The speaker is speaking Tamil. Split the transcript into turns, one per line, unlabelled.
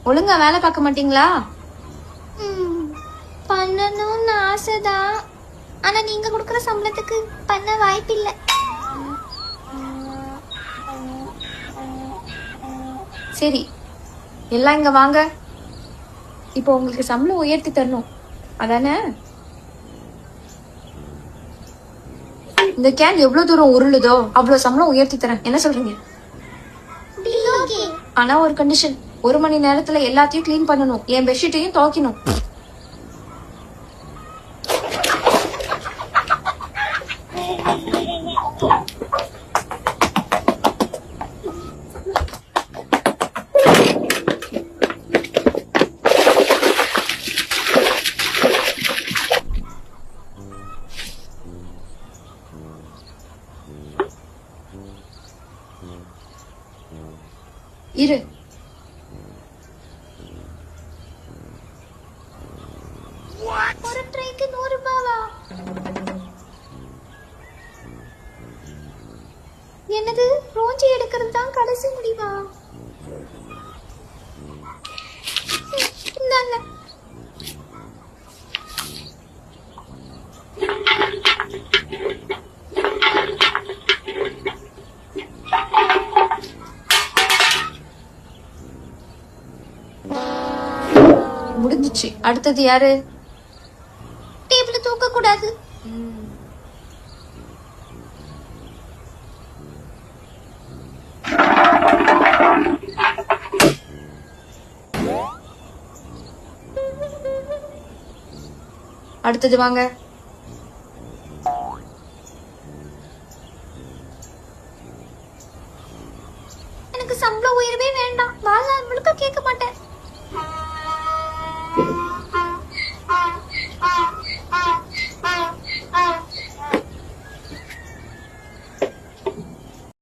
ஒழுங்கா வேலை பார்க்க மாட்டீங்களா?
பண்ணணும்னு ஆசைதான், ஆனா நீங்க கொடுக்குற சம்பளத்துக்கு பண்ண வாய்ப்பில்லை.
சரி, எல்லாம் இங்க வாங்க. இப்போ உங்களுக்கு சம்பளம் உயர்த்தி தரணும் அதானே? இந்த கேன் எவ்வளவு தூரம் உருளுதோ அவ்வளவு சம்பளம் உயர்த்தி தரேன். என்ன சொல்றீங்க? ஆனா ஒரு கண்டிஷன், 1 மணி நேரத்துல எல்லாத்தையும் கிளீன் பண்ணணும், என் பெட்ஷீட்டையும் துவைக்கணும். இரு,
ஒரு ட்ரைக்கு 100 ரூபாவா? என்னது, ரோஞ்சி எடுக்கிறது தான் கடைசி முடிவா? இந்தாங்க.
முடிஞ்சிச்சு. அடுத்தது யாரு?
டேபிள் தூக்க கூடாது.
அடுத்தது வாங்க.
எனக்கு சம்பளம் உயர்வே வேண்டாம், வாழ்நாள் முழுக்க கேட்க மாட்டேன்.